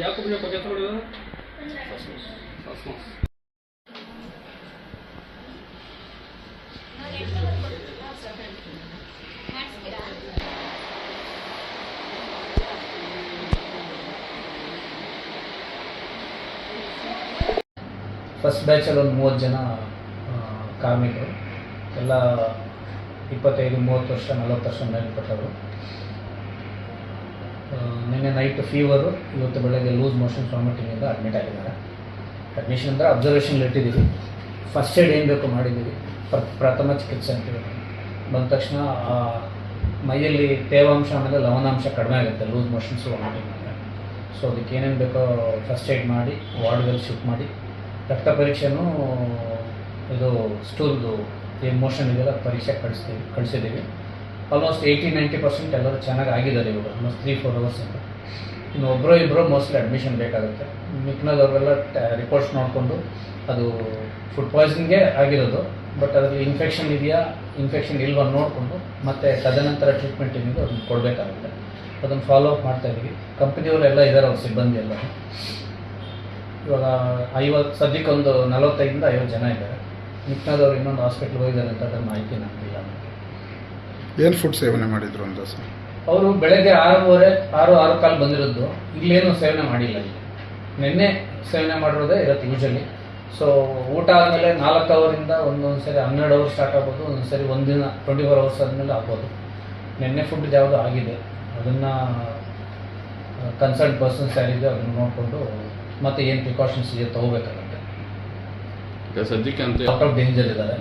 ಯಾಕೆ ಕೆಲಸ ಮಾಡಿದ ಫಸ್ಟ್ ಬ್ಯಾಚಲ್ಲಿ ಒಂದು 30 ಜನ ಕಾರ್ಮಿಕರು ಎಲ್ಲ 25-30 ವರ್ಷ 40 ವರ್ಷ ಮೇಲ್ಪಟ್ಟವರು. ನಿನ್ನೆ ನೈಟ್ ಫೀವರು, ಇವತ್ತು ಬೆಳಗ್ಗೆ ಲೂಸ್ ಮೋಷನ್ ವಾಮಿಟಿಂಗಿಂದ ಅಡ್ಮಿಟ್ ಆಗಿದ್ದಾರೆ. ಅಡ್ಮಿಷನ್ ಅಂದರೆ ಅಬ್ಸರ್ವೇಷನ್ಲಿ ಇಟ್ಟಿದ್ದೀವಿ. ಫಸ್ಟ್ ಏಡ್ ಏನು ಬೇಕು ಮಾಡಿದ್ದೀವಿ, ಪ್ರಥಮ ಚಿಕಿತ್ಸೆ ಅಂತೀವಿ. ಬಂದ ತಕ್ಷಣ ಮೈಯಲ್ಲಿ ತೇವಾಂಶ ಆಮೇಲೆ ಲವಣಾಂಶ ಕಡಿಮೆ ಆಗುತ್ತೆ ಲೂಸ್ ಮೋಷನ್ಸು ವಾಮಿಟಿಂಗ್ ಅಂದರೆ. ಸೊ ಅದಕ್ಕೆ ಏನೇನು ಬೇಕೋ ಫಸ್ಟ್ ಏಡ್ ಮಾಡಿ ವಾರ್ಡ್ಗೆ ಶಿಫ್ಟ್ ಮಾಡಿ ರಕ್ತ ಪರೀಕ್ಷೆನೂ ಇದು ಸ್ಟೂಲ್ದು ಏನು ಮೋಷನ್ ಇದೆಯಲ್ಲ ಪರೀಕ್ಷೆ ಕಳಿಸಿದ್ದೀವಿ. ಆಲ್ಮೋಸ್ಟ್ 80-90% ಎಲ್ಲರೂ ಚೆನ್ನಾಗಿ ಆಗಿದ್ದಾರೆ ಇವಾಗ, ಆಲ್ಮೋಸ್ಟ್ 3-4 ಅವರ್ಸಿಂದ. ಇನ್ನು ಒಬ್ಬರು ಇಬ್ಬರು ಮೋಸ್ಟ್ಲಿ ಅಡ್ಮಿಷನ್ ಬೇಕಾಗುತ್ತೆ. ಮಿಕ್ಕಿನದವ್ರೆಲ್ಲ ರಿಪೋರ್ಟ್ಸ್ ನೋಡಿಕೊಂಡು ಅದು ಫುಡ್ ಪಾಯ್ಸನ್ಗೆ ಆಗಿರೋದು, ಬಟ್ ಅದರಲ್ಲಿ ಇನ್ಫೆಕ್ಷನ್ ಇದೆಯಾ ಇನ್ಫೆಕ್ಷನ್ ಇಲ್ವಾ ನೋಡಿಕೊಂಡು ಮತ್ತೆ ತದನಂತರ ಟ್ರೀಟ್ಮೆಂಟ್ ಏನಿದೆ ಅದನ್ನು ಕೊಡಬೇಕಾಗುತ್ತೆ. ಅದನ್ನು ಫಾಲೋ ಅಪ್ ಮಾಡ್ತಾಯಿದ್ದೀವಿ. ಕಂಪ್ನಿಯವರೆಲ್ಲ ಇದ್ದಾರೆ, ಅವ್ರ ಸಿಬ್ಬಂದಿ ಎಲ್ಲ. ಇವಾಗ 50 ಸದ್ಯಕ್ಕೆ ಒಂದು 45-50 ಜನ ಇದ್ದಾರೆ. ಮಿಕ್ಕಿನದವ್ರು ಇನ್ನೊಂದು ಹಾಸ್ಪಿಟ್ಲ್ಗೆ ಹೋಗಿದ್ದಾರೆ ಅಂತ ಅದನ್ನು ಮಾಹಿತಿ ನಮಗಿಲ್ಲ. ಏನು ಫುಡ್ ಸೇವನೆ ಮಾಡಿದ್ರು ಅಂತ ಸರ್? ಅವರು ಬೆಳಗ್ಗೆ 6:15 ಬಂದಿರೋದು. ಇಲ್ಲೇನು ಸೇವನೆ ಮಾಡಿಲ್ಲ. ಇಲ್ಲಿ ನಿನ್ನೆ ಸೇವನೆ ಮಾಡಿರೋದೇ ಇರುತ್ತೆ ಯೂಶಲಿ. ಸೊ ಊಟ ಆದಮೇಲೆ 4 ಅವರಿಂದ ಒಂದೊಂದು ಸರಿ 12 ಅವರ್ ಸ್ಟಾರ್ಟ್ ಆಗ್ಬೋದು, ಒಂದೊಂದು ಸರಿ ಒಂದಿನ 24 ಅವರ್ಸ್ ಆದಮೇಲೆ ಆಗ್ಬೋದು. ನಿನ್ನೆ ಫುಡ್ ಯಾವುದು ಆಗಿದೆ ಅದನ್ನು ಕನ್ಸರ್ನ್ ಪರ್ಸನ್ಸ್ ಯಾರಿದೆ ಅದನ್ನು ನೋಡಿಕೊಂಡು ಮತ್ತೆ ಏನು ಪ್ರಿಕಾಷನ್ಸ್ ಇದೆ ತೊಗೋಬೇಕಾಗುತ್ತೆ. ಸದ್ಯಕ್ಕೆ ಅಂತ ಔಟ್ ಆಫ್ ಡೇಂಜರ್ ಇದ್ದಾರೆ.